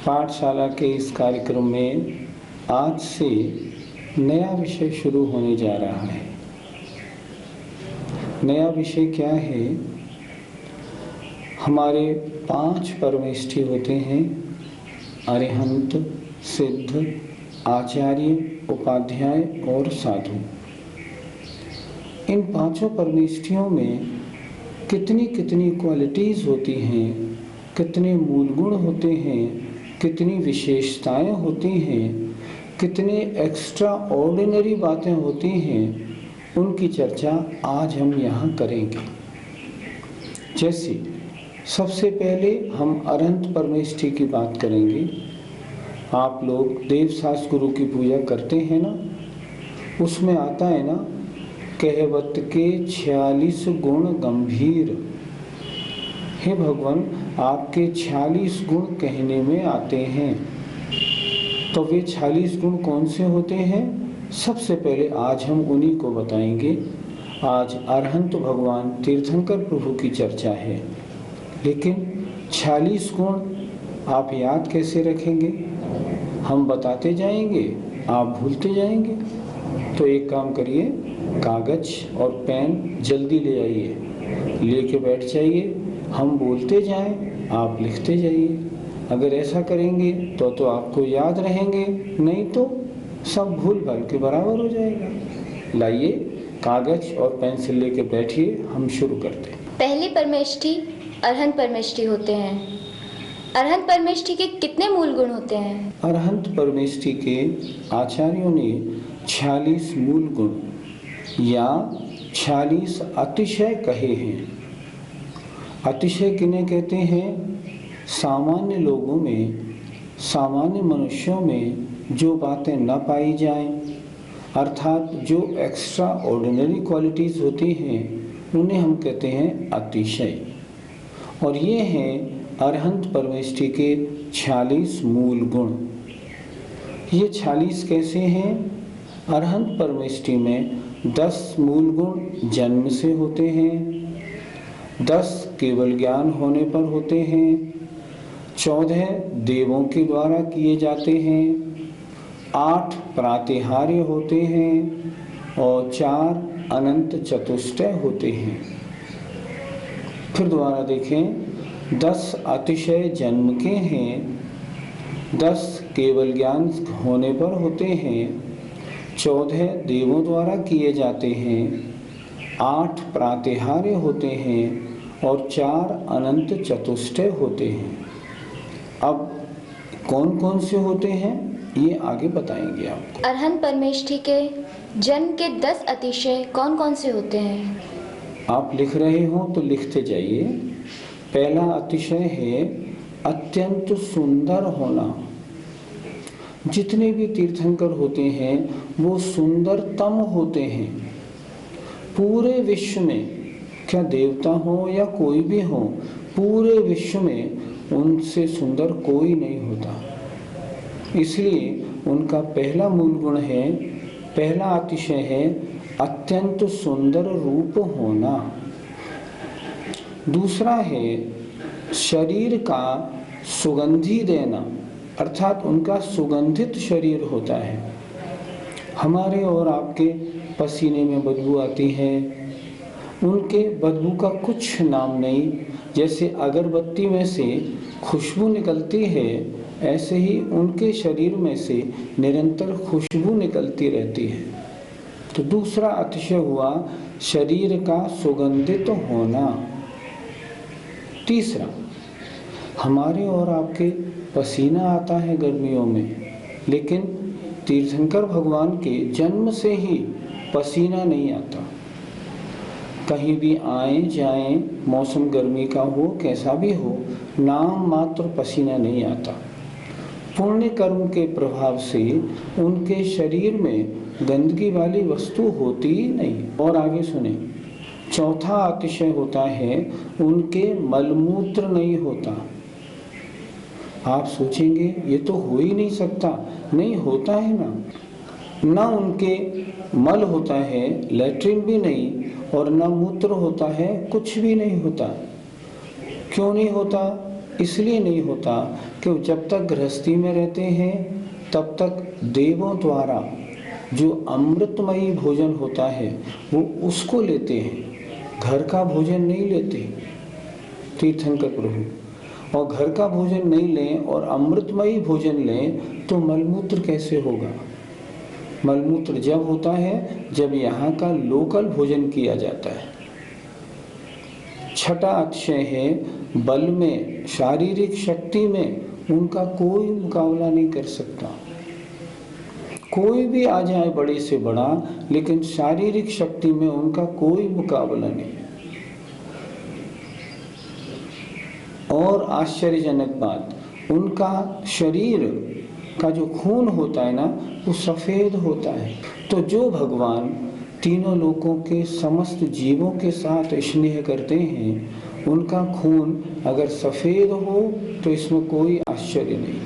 पाठशाला के इस कार्यक्रम में आज से नया विषय शुरू होने जा रहा है। नया विषय क्या है? हमारे 5 परमेष्ठी होते हैं: अरिहंत, सिद्ध, आचार्य, उपाध्याय और साधु। इन 5 परमेष्ठियों में कितनी कितनी क्वालिटीज़ होती हैं, कितने मूल गुण होते हैं, कितनी विशेषताएं होती हैं, कितने एक्स्ट्रा ऑर्डिनरी बातें होती हैं, उनकी चर्चा आज हम यहाँ करेंगे। जैसे सबसे पहले हम अरहंत परमेष्ठी की बात करेंगे। आप लोग देवसास गुरु की पूजा करते हैं ना, उसमें आता है ना, कहवत के 46 गुण गंभीर। हे भगवान, आपके 46 गुण कहने में आते हैं, तो वे 46 गुण कौन से होते हैं? सबसे पहले आज हम उन्हीं को बताएंगे। आज अरहंत भगवान तीर्थंकर प्रभु की चर्चा है, लेकिन 46 गुण आप याद कैसे रखेंगे? हम बताते जाएंगे, आप भूलते जाएंगे। तो एक काम करिए, कागज और पेन जल्दी ले आइए, लेके बैठ जाइए। हम बोलते जाएं, आप लिखते जाइए। अगर ऐसा करेंगे तो आपको याद रहेंगे, नहीं तो सब भूल भाल के बराबर हो जाएगा। लाइए कागज और पेंसिल लेके बैठिए, हम शुरू करते हैं। पहली परमेष्ठी अरहंत परमेष्ठी होते हैं। अरहंत परमेष्ठी के कितने मूल गुण होते हैं? अरहंत परमेष्ठी के आचार्यों ने 46 मूल गुण या 46 अतिशय कहे हैं। अतिशय किन्हें कहते हैं? सामान्य लोगों में, सामान्य मनुष्यों में जो बातें न पाई जाएं, अर्थात जो एक्स्ट्रा ऑर्डिनरी क्वालिटीज़ होती हैं, उन्हें हम कहते हैं अतिशय। और ये हैं अरहंत परमेष्ठी के 46 मूल गुण। ये 46 कैसे हैं? अरहंत परमेष्ठी में 10 मूल गुण जन्म से होते हैं, 10 केवल ज्ञान होने पर होते हैं, 14 देवों के द्वारा किए जाते हैं, 8 प्रातिहार्य होते हैं और 4 अनंत चतुष्टय होते हैं। फिर दोबारा देखें, 10 अतिशय जन्म के हैं, 10 केवल ज्ञान होने पर होते हैं, 14 देवों द्वारा किए जाते हैं, 8 प्रातिहार्य होते हैं और 4 अनंत चतुष्टय होते हैं। अब कौन कौन से होते हैं ये आगे बताएंगे आपको। अरहंत परमेष्ठी के जन्म के 10 अतिशय कौन कौन से होते हैं? आप लिख रहे हो तो लिखते जाइए। पहला अतिशय है अत्यंत सुंदर होना। जितने भी तीर्थंकर होते हैं वो सुंदरतम होते हैं। पूरे विश्व में, क्या देवता हो या कोई भी हो, पूरे विश्व में उनसे सुंदर कोई नहीं होता। इसलिए उनका पहला मूल गुण है, पहला अतिशय है अत्यंत सुंदर रूप होना। दूसरा है शरीर का सुगंधी देना, अर्थात उनका सुगंधित शरीर होता है। हमारे और आपके पसीने में बदबू आती है, उनके बदबू का कुछ नाम नहीं। जैसे अगरबत्ती में से खुशबू निकलती है, ऐसे ही उनके शरीर में से निरंतर खुशबू निकलती रहती है। तो दूसरा अतिशय हुआ शरीर का सुगंधित होना। तीसरा, हमारे और आपके पसीना आता है गर्मियों में, लेकिन तीर्थंकर भगवान के जन्म से ही पसीना नहीं आता। कहीं भी आए जाएं, मौसम गर्मी का हो कैसा भी हो, नाम मात्र पसीना नहीं आता। पुण्य कर्म के प्रभाव से उनके शरीर में गंदगी वाली वस्तु होती ही नहीं। और आगे सुने, चौथा अतिशय होता है उनके मलमूत्र नहीं होता। आप सोचेंगे ये तो हो ही नहीं सकता, नहीं होता है ना उनके मल होता है, लैट्रिन भी नहीं, और ना मूत्र होता है, कुछ भी नहीं होता। क्यों नहीं होता? इसलिए नहीं होता कि जब तक गृहस्थी में रहते हैं तब तक देवों द्वारा जो अमृतमयी भोजन होता है वो उसको लेते हैं, घर का भोजन नहीं लेते तीर्थंकर प्रभु। और घर का भोजन नहीं लें और अमृतमयी भोजन लें तो मलमूत्र कैसे होगा? मलमूत्र जब होता है जब यहाँ का लोकल भोजन किया जाता है। छठा अतिशय है बल में, शारीरिक शक्ति में उनका कोई मुकाबला नहीं कर सकता। कोई भी आ जाए बड़े से बड़ा, लेकिन शारीरिक शक्ति में उनका कोई मुकाबला नहीं। और आश्चर्यजनक बात, उनका शरीर का जो खून होता है ना वो सफेद होता है। तो जो भगवान तीनों लोकों के समस्त जीवों के साथ स्नेह करते हैं, उनका खून अगर सफेद हो तो इसमें कोई आश्चर्य नहीं,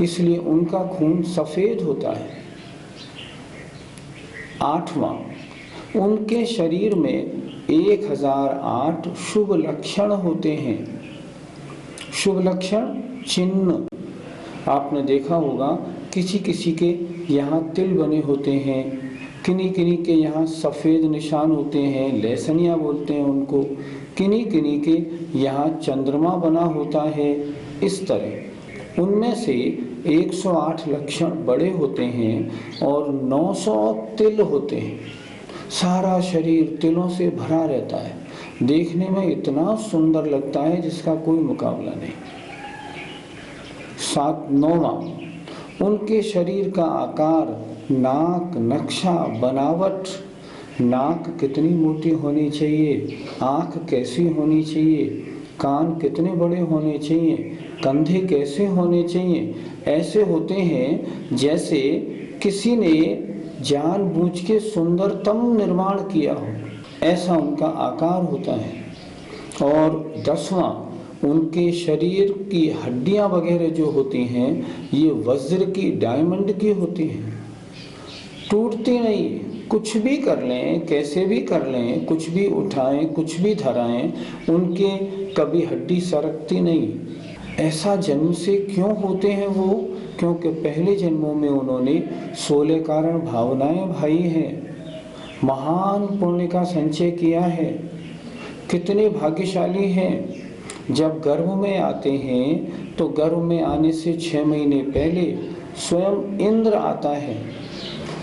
इसलिए उनका खून सफेद होता है। आठवां, उनके शरीर में 1008 शुभ लक्षण होते हैं। शुभ लक्षण चिन्ह आपने देखा होगा, किसी किसी के यहाँ तिल बने होते हैं, किन्हीं किन्हीं के यहाँ सफ़ेद निशान होते हैं, लेसनिया बोलते हैं उनको, किन्हीं किन्हीं के यहाँ चंद्रमा बना होता है। इस तरह उनमें से 108 लक्षण बड़े होते हैं और 900 तिल होते हैं। सारा शरीर तिलों से भरा रहता है, देखने में इतना सुंदर लगता है जिसका कोई मुकाबला नहीं। 9वां, उनके शरीर का आकार, नाक, नक्शा, बनावट, नाक कितनी मोटी होनी चाहिए, आँख कैसी होनी चाहिए, कान कितने बड़े होने चाहिए, कंधे कैसे होने चाहिए, ऐसे होते हैं जैसे किसी ने जानबूझ के सुंदरतम निर्माण किया हो, ऐसा उनका आकार होता है। और 10वां, उनके शरीर की हड्डियां वगैरह जो होती हैं ये वज्र की, डायमंड की होती हैं, टूटती नहीं। कुछ भी कर लें, कैसे भी कर लें, कुछ भी उठाएं, कुछ भी धराएं, उनके कभी हड्डी सरकती नहीं। ऐसा जन्म से क्यों होते हैं वो? क्योंकि पहले जन्मों में उन्होंने 16 कारण भावनाएं भाई हैं, महान पुण्य का संचय किया है। कितने भाग्यशाली हैं। जब गर्भ में आते हैं तो गर्भ में आने से 6 महीने पहले स्वयं इंद्र आता है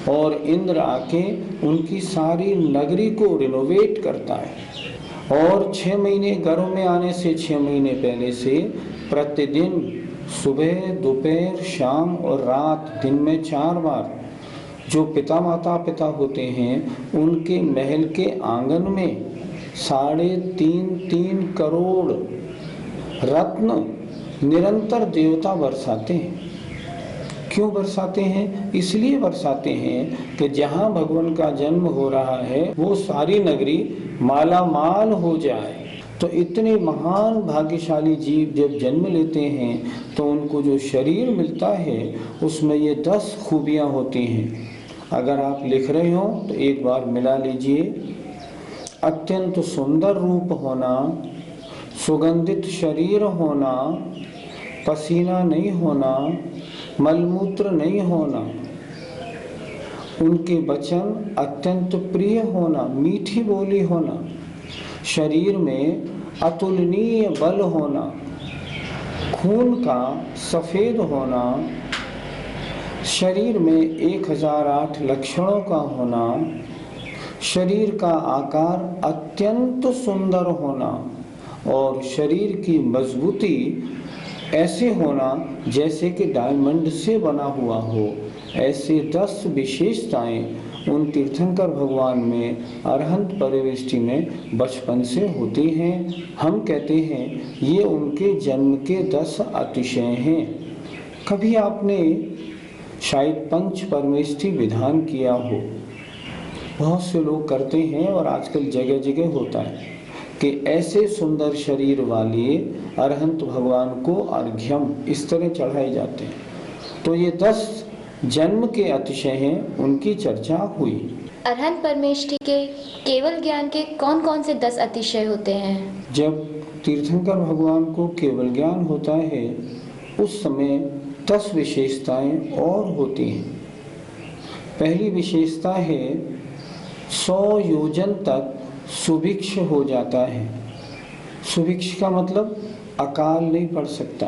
और इंद्र आके उनकी सारी नगरी को रिनोवेट करता है। और 6 महीने गर्भ में आने से 6 महीने पहले से प्रतिदिन सुबह, दोपहर, शाम और रात, दिन में 4 बार जो पिता माता पिता होते हैं उनके महल के आंगन में 3.5 करोड़ रत्न निरंतर देवता बरसाते हैं। क्यों बरसाते हैं? इसलिए बरसाते हैं कि जहाँ भगवान का जन्म हो रहा है वो सारी नगरी माला माल हो जाए। तो इतने महान भाग्यशाली जीव जब जन्म लेते हैं तो उनको जो शरीर मिलता है उसमें ये 10 खूबियाँ होती हैं। अगर आप लिख रहे हो तो एक बार मिला लीजिए। अत्यंत सुंदर रूप होना, सुगंधित शरीर होना, पसीना नहीं होना, मलमूत्र नहीं होना, उनके वचन अत्यंत प्रिय होना, मीठी बोली होना, शरीर में अतुलनीय बल होना, खून का सफ़ेद होना, शरीर में 1008 लक्षणों का होना, शरीर का आकार अत्यंत सुंदर होना और शरीर की मजबूती ऐसे होना जैसे कि डायमंड से बना हुआ हो। ऐसे 10 विशेषताएं उन तीर्थंकर भगवान में अरहंत परिवेष्टि में बचपन से होती हैं। हम कहते हैं ये उनके जन्म के 10 अतिशय हैं। कभी आपने शायद पंच परमेष्टि विधान किया हो, बहुत से लोग करते हैं और आजकल जगह जगह होता है कि ऐसे सुंदर शरीर वाले अरहंत भगवान को अर्घ्यम इस तरह चढ़ाए जाते हैं। तो ये 10 जन्म के अतिशय हैं, उनकी चर्चा हुई। अरहंत परमेष्टि के केवल ज्ञान के कौन कौन से 10 अतिशय होते हैं? जब तीर्थंकर भगवान को केवल ज्ञान होता है उस समय 10 विशेषताएं और होती हैं। पहली विशेषता है 100 योजन तक सुभिक्ष हो जाता है। सुभिक्ष का मतलब अकाल नहीं पड़ सकता,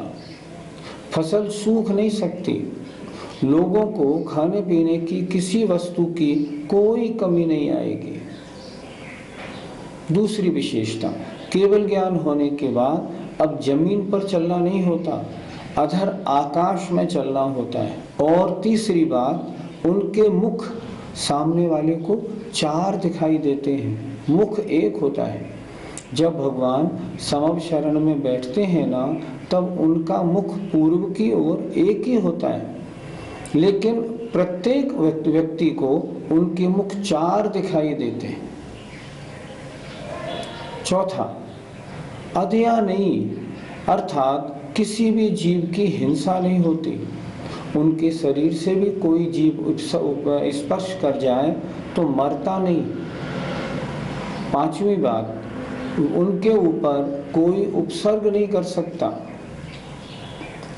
फसल सूख नहीं सकती, लोगों को खाने पीने की किसी वस्तु की कोई कमी नहीं आएगी। दूसरी विशेषता, केवल ज्ञान होने के बाद अब जमीन पर चलना नहीं होता, अधर आकाश में चलना होता है। और तीसरी बात, उनके मुख सामने वाले को 4 दिखाई देते हैं, मुख एक होता है। जब भगवान समव शरण में बैठते हैं ना, तब उनका मुख पूर्व की ओर एक ही होता है, लेकिन प्रत्येक व्यक्ति को उनके मुख 4 दिखाई देते हैं। चौथा, अदया नहीं, अर्थात किसी भी जीव की हिंसा नहीं होती। उनके शरीर से भी कोई जीव स्पर्श कर जाए तो मरता नहीं। पांचवी बात, उनके ऊपर कोई उपसर्ग नहीं कर सकता,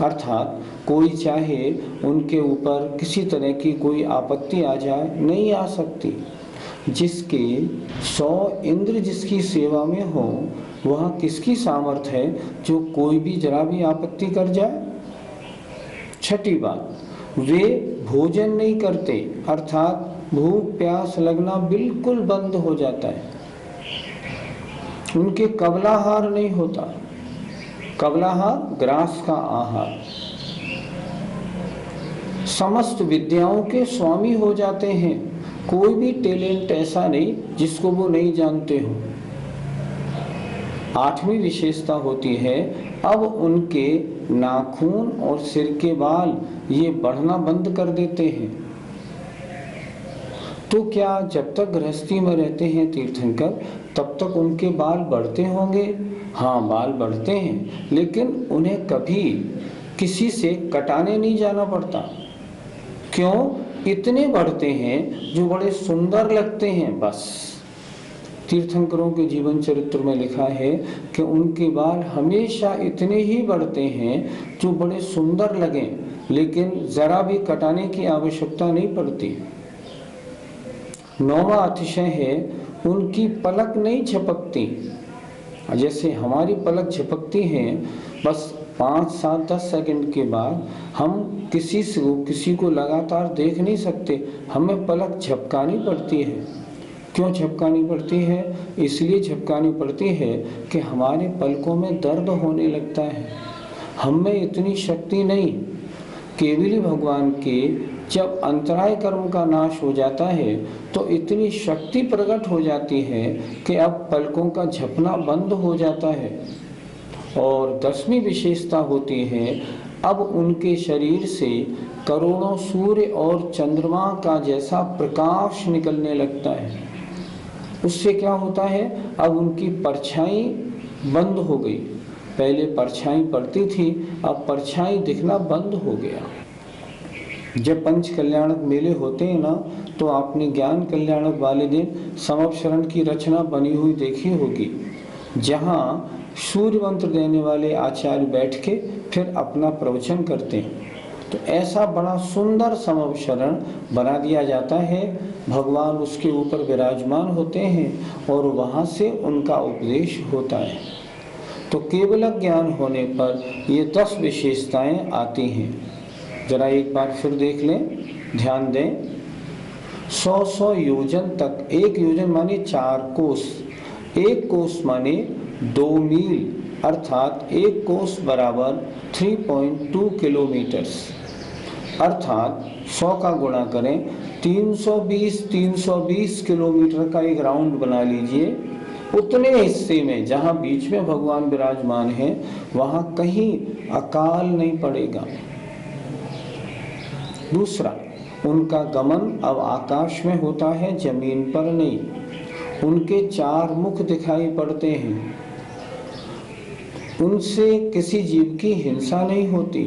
अर्थात कोई चाहे उनके ऊपर किसी तरह की कोई आपत्ति आ जाए, नहीं आ सकती। जिसके 100 इंद्र जिसकी सेवा में हो, वह किसकी सामर्थ्य है जो कोई भी जरा भी आपत्ति कर जाए। छठी बात, वे भोजन नहीं करते, अर्थात भूख प्यास लगना बिल्कुल बंद हो जाता है। उनके कबलाहार नहीं होता। कबलाहार ग्रास का आहार। समस्त विद्याओं के स्वामी हो जाते हैं, कोई भी टैलेंट ऐसा नहीं जिसको वो नहीं जानते हो। 8वीं विशेषता होती है, अब उनके नाखून और सिर के बाल ये बढ़ना बंद कर देते हैं। तो क्या जब तक गृहस्थी में रहते हैं तीर्थंकर, तब तक उनके बाल बढ़ते होंगे? हाँ, बाल बढ़ते हैं, लेकिन उन्हें कभी किसी से कटाने नहीं जाना पड़ता। क्यों? इतने बढ़ते हैं जो बड़े सुंदर लगते हैं। बस तीर्थंकरों के जीवन चरित्र में लिखा है कि उनके बाल हमेशा इतने ही बढ़ते हैं जो बड़े सुंदर लगें, लेकिन जरा भी कटाने की आवश्यकता नहीं पड़ती। 9वां अतिशय है, उनकी पलक नहीं झपकती। जैसे हमारी पलक झपकती हैं, बस 5, 7, 10 सेकंड के बाद हम किसी को लगातार देख नहीं सकते, हमें पलक झपकानी पड़ती है। क्यों झपकानी पड़ती है? इसलिए झपकानी पड़ती है कि हमारे पलकों में दर्द होने लगता है। हम में इतनी शक्ति नहीं। केवली भगवान के जब अंतराय कर्म का नाश हो जाता है तो इतनी शक्ति प्रकट हो जाती है कि अब पलकों का झपना बंद हो जाता है। और 10वीं विशेषता होती है, अब उनके शरीर से करोड़ों सूर्य और चंद्रमा का जैसा प्रकाश निकलने लगता है। उससे क्या होता है? अब उनकी परछाई बंद हो गई। पहले परछाई पड़ती थी, अब परछाई दिखना बंद हो गया। जब पंच कल्याणक मेले होते हैं ना, तो आपने ज्ञान कल्याणक वाले दिन समव शरण की रचना बनी हुई देखी होगी, जहाँ सूर्य मंत्र देने वाले आचार्य बैठ के फिर अपना प्रवचन करते हैं। तो ऐसा बड़ा सुंदर समव शरण बना दिया जाता है। भगवान उसके ऊपर विराजमान होते हैं और वहाँ से उनका उपदेश होता है। तो केवल ज्ञान होने पर ये 10 विशेषताएं आती हैं। जरा एक बार फिर देख लें, ध्यान दें। 100 योजन तक, 1 योजन माने 4 कोस, 1 कोस माने 2 मील, अर्थात 1 कोस बराबर 3.2 किलोमीटर्स, अर्थात 100 का गुणा करें 320 किलोमीटर का एक राउंड बना लीजिए। उतने हिस्से में जहाँ बीच में भगवान विराजमान है, वहाँ कहीं अकाल नहीं पड़ेगा। दूसरा, उनका गमन अब आकाश में होता है, जमीन पर नहीं। उनके 4 मुख दिखाई पड़ते हैं। उनसे किसी जीव की हिंसा नहीं होती,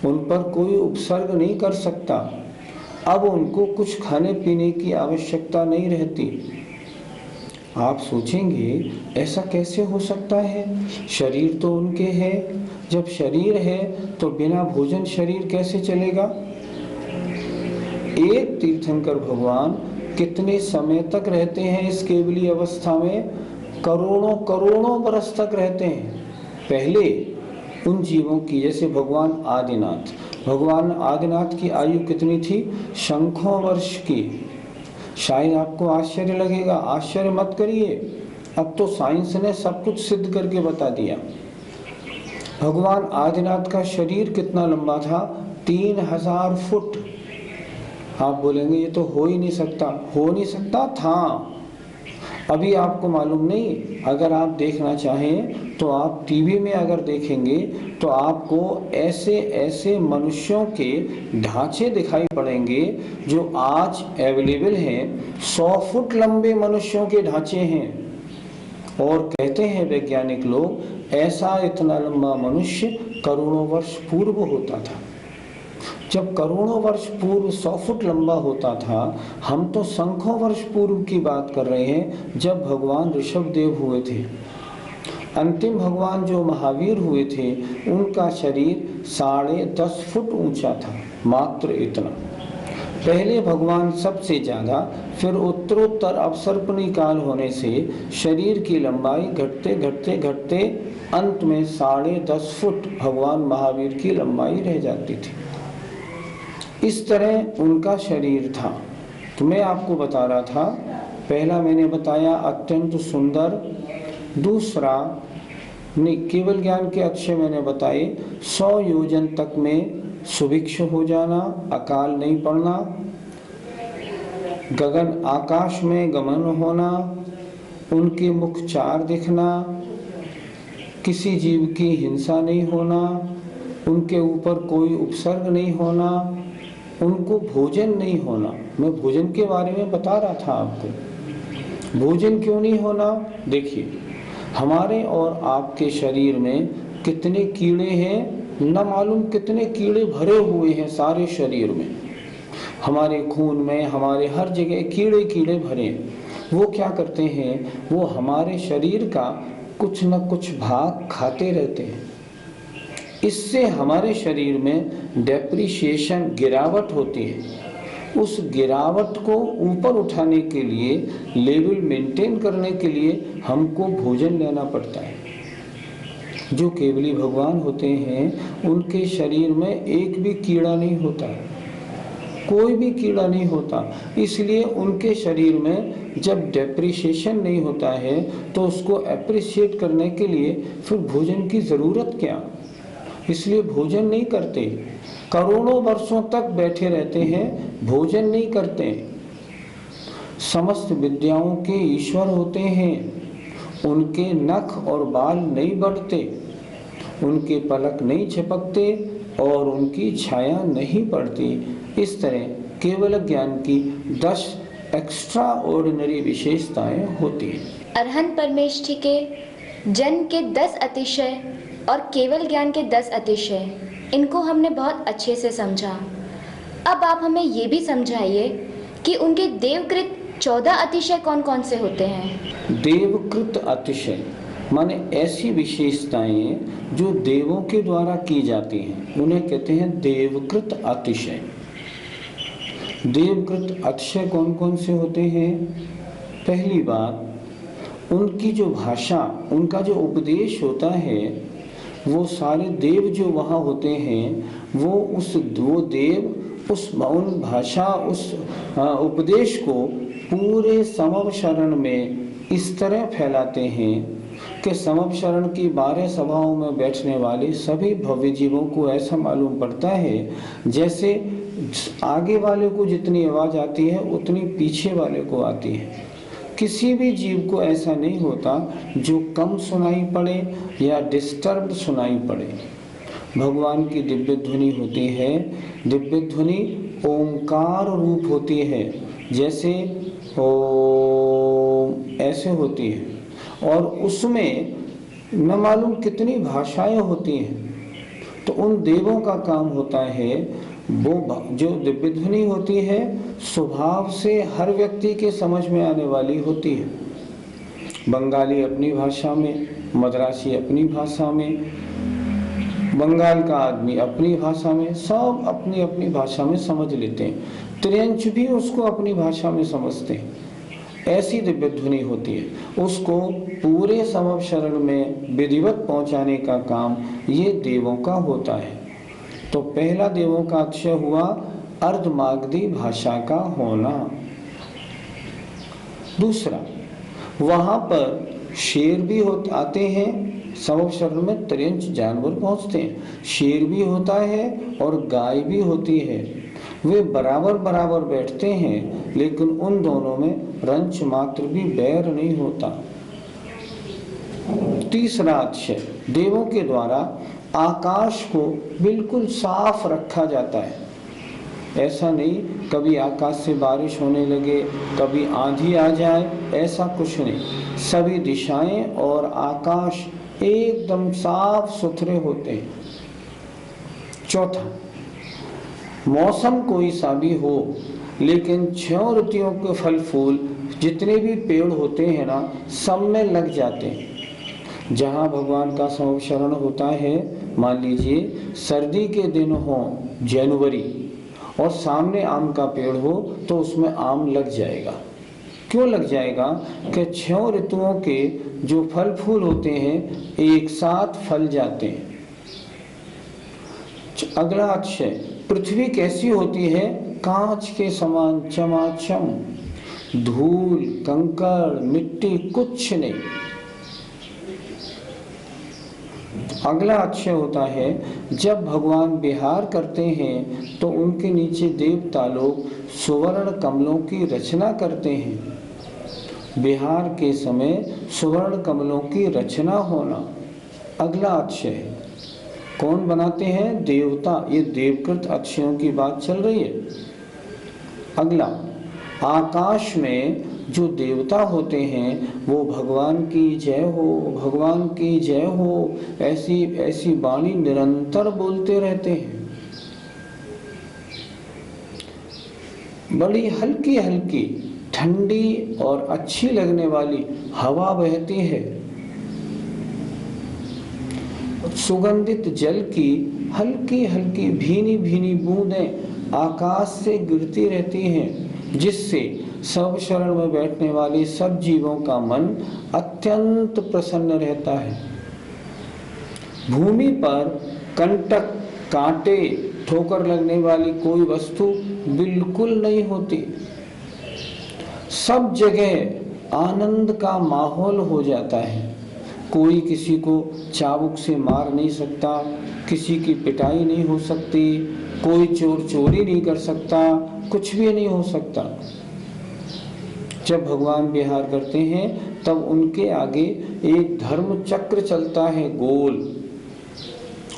उन पर कोई उपसर्ग नहीं कर सकता। अब उनको कुछ खाने पीने की आवश्यकता नहीं रहती। आप सोचेंगे ऐसा कैसे हो सकता है, शरीर तो उनके है, जब शरीर है तो बिना भोजन शरीर कैसे चलेगा। एक तीर्थंकर भगवान कितने समय तक रहते हैं इस केवली अवस्था में, करोड़ों करोड़ों बरस तक रहते हैं। पहले उन जीवों की, जैसे भगवान आदिनाथ की आयु कितनी थी, शंखों वर्ष की। शायद आपको आश्चर्य लगेगा, आश्चर्य मत करिए, अब तो साइंस ने सब कुछ सिद्ध करके बता दिया। भगवान आदिनाथ का शरीर कितना लंबा था, 3000 फुट। आप बोलेंगे ये तो हो ही नहीं सकता, हो नहीं सकता था, अभी आपको मालूम नहीं। अगर आप देखना चाहें तो आप टीवी में अगर देखेंगे तो आपको ऐसे ऐसे मनुष्यों के ढांचे दिखाई पड़ेंगे जो आज अवेलेबल हैं। 100 फुट लंबे मनुष्यों के ढांचे हैं, और कहते हैं वैज्ञानिक लोग ऐसा इतना लंबा मनुष्य करोड़ों वर्ष पूर्व होता था। जब करोड़ों वर्ष पूर्व 100 फुट लंबा होता था, हम तो शंखों वर्ष पूर्व की बात कर रहे हैं, जब भगवान ऋषभदेव हुए थे। अंतिम भगवान जो महावीर हुए थे, उनका शरीर 10.5 फुट ऊंचा था, मात्र इतना। पहले भगवान सबसे ज्यादा, फिर उत्तरोत्तर अवसर्पणी काल होने से शरीर की लंबाई घटते घटते घटते अंत में 10.5 फुट भगवान महावीर की लंबाई रह जाती थी। इस तरह उनका शरीर था। तो मैं आपको बता रहा था, पहला मैंने बताया अत्यंत सुंदर, दूसरा केवल ज्ञान के अक्षय मैंने बताए, 100 योजन तक में सुभिक्ष हो जाना, अकाल नहीं पड़ना, गगन आकाश में गमन होना, उनके मुख 4 दिखना, किसी जीव की हिंसा नहीं होना, उनके ऊपर कोई उपसर्ग नहीं होना, उनको भोजन नहीं होना। मैं भोजन के बारे में बता रहा था आपको। भोजन क्यों नहीं होना, देखिए हमारे और आपके शरीर में कितने कीड़े हैं, न मालूम कितने कीड़े भरे हुए हैं सारे शरीर में। हमारे खून में, हमारे हर जगह कीड़े कीड़े भरे हैं। वो क्या करते हैं, वो हमारे शरीर का कुछ न कुछ भाग खाते रहते हैं। इससे हमारे शरीर में डेप्रिसिएशन, गिरावट होती है। उस गिरावट को ऊपर उठाने के लिए, लेवल मेंटेन करने के लिए हमको भोजन लेना पड़ता है। जो केवली भगवान होते हैं उनके शरीर में एक भी कीड़ा नहीं होता, कोई भी कीड़ा नहीं होता। इसलिए उनके शरीर में जब डेप्रिसिएशन नहीं होता है तो उसको अप्रिशिएट करने के लिए फिर भोजन की ज़रूरत क्या, इसलिए भोजन नहीं करते। करोड़ों वर्षों तक बैठे रहते हैं, भोजन नहीं करते। समस्त विद्याओं के ईश्वर होते हैं, उनके नख और बाल नहीं बढ़ते, उनके पलक नहीं झपकते और उनकी छाया नहीं पड़ती। इस तरह केवल ज्ञान की 10 एक्स्ट्रा ऑर्डिनरी विशेषताएं होती हैं। अरहंत परमेष्ठी के जन्म के 10 अतिशय और केवल ज्ञान के 10 अतिशय, इनको हमने बहुत अच्छे से समझा। अब आप हमें ये भी समझाइए कि उनके देवकृत 14 अतिशय कौन कौन से होते हैं। देवकृत अतिशय माने ऐसी विशेषताएं जो देवों के द्वारा की जाती हैं, उन्हें कहते हैं देवकृत अतिशय। देवकृत अतिशय कौन कौन से होते हैं। पहली बात, उनकी जो भाषा, उनका जो उपदेश होता है, वो सारे देव जो वहाँ होते हैं वो देव उस उन भाषा, उस उपदेश को पूरे समव शरण में इस तरह फैलाते हैं कि समव शरण की 12 सभाओं में बैठने वाले सभी भव्य जीवों को ऐसा मालूम पड़ता है जैसे आगे वाले को जितनी आवाज़ आती है उतनी पीछे वाले को आती है। किसी भी जीव को ऐसा नहीं होता जो कम सुनाई पड़े या डिस्टर्ब सुनाई पड़े। भगवान की दिव्य ध्वनि होती है, दिव्य ध्वनि ओंकार रूप होती है, जैसे ओम ऐसे होती है, और उसमें न मालूम कितनी भाषाएं होती हैं। तो उन देवों का काम होता है, वो जो दिव्य ध्वनि होती है स्वभाव से हर व्यक्ति के समझ में आने वाली होती है। बंगाली अपनी भाषा में, मद्रासी अपनी भाषा में, बंगाल का आदमी अपनी भाषा में, सब अपनी अपनी भाषा में समझ लेते हैं। त्रियंच भी उसको अपनी भाषा में समझते हैं। ऐसी दिव्य ध्वनि होती है। उसको पूरे समव शरण में विधिवत पहुंचाने का काम ये देवों का होता है। तो पहला देवों का अक्षय हुआ अर्धमागधी भाषा का होना। दूसरा, वहां पर शेर भी आते हैं, समव शरण में त्रियंच जानवर पहुंचते हैं। शेर भी होता है और गाय भी होती है। वे बराबर बराबर बैठते हैं, लेकिन उन दोनों में रंच मात्र भी बैर नहीं होता। तीसरा अक्षय, देवों के द्वारा आकाश को बिल्कुल साफ रखा जाता है। ऐसा नहीं कभी आकाश से बारिश होने लगे, कभी आंधी आ जाए, ऐसा कुछ नहीं। सभी दिशाएं और आकाश एकदम साफ सुथरे होते हैं। चौथा, मौसम कोई सा भी हो, लेकिन 6 ऋतुओं के फल फूल जितने भी पेड़ होते हैं ना, सब में लग जाते हैं। जहाँ भगवान का समव शरण होता है, मान लीजिए सर्दी के दिन हो जनवरी और सामने आम का पेड़ हो, तो उसमें आम लग जाएगा। क्यों लग जाएगा? कि 6 ऋतुओं के जो फल फूल होते हैं एक साथ फल जाते हैं। अगला अक्षय, पृथ्वी कैसी होती है? कांच के समान चमाचम, धूल कंकड़ मिट्टी कुछ नहीं। अगला अक्षय होता है, जब भगवान विहार करते हैं तो उनके नीचे देवता लोग सुवर्ण कमलों की रचना करते हैं। विहार के समय सुवर्ण कमलों की रचना होना अगला अक्षय है। कौन बनाते हैं? देवता। ये देवकृत अक्षयों की बात चल रही है। अगला, आकाश में जो देवता होते हैं वो भगवान की जय हो, भगवान की जय हो, ऐसी ऐसी वाणी निरंतर बोलते रहते हैं। बड़ी हल्की हल्की ठंडी और अच्छी लगने वाली हवा बहती है। सुगंधित जल की हल्की हल्की भीनी भीनी बूंदें आकाश से गिरती रहती हैं, जिससे सब शरण में बैठने वाले सब जीवों का मन अत्यंत प्रसन्न रहता है। भूमि पर कंटक कांटे ठोकर लगने वाली कोई वस्तु बिल्कुल नहीं होती। सब जगह आनंद का माहौल हो जाता है। कोई किसी को चाबुक से मार नहीं सकता, किसी की पिटाई नहीं हो सकती, कोई चोर चोरी नहीं कर सकता, कुछ भी नहीं हो सकता। जब भगवान विहार करते हैं तब उनके आगे एक धर्म चक्र चलता है गोल।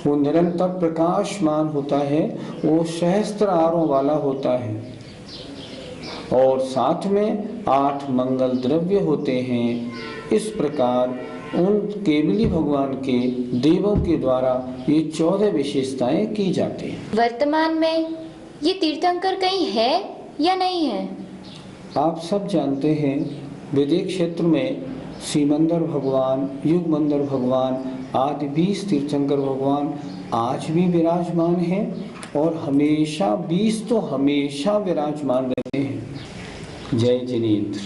वो निरंतर प्रकाशमान होता है, वो सहस्त्र आरों वाला होता है और साथ में 8 मंगल द्रव्य होते हैं। इस प्रकार उन केवली भगवान के देवों के द्वारा ये 14 विशेषताएं की जाती हैं। वर्तमान में ये तीर्थंकर कहीं है या नहीं है? आप सब जानते हैं, वैदिक क्षेत्र में सीमंदर भगवान, युगमंदर भगवान आदि 20 तीर्थंकर भगवान आज भी विराजमान हैं और हमेशा 20 तो हमेशा विराजमान रहते हैं। जय जिनेन्द्र।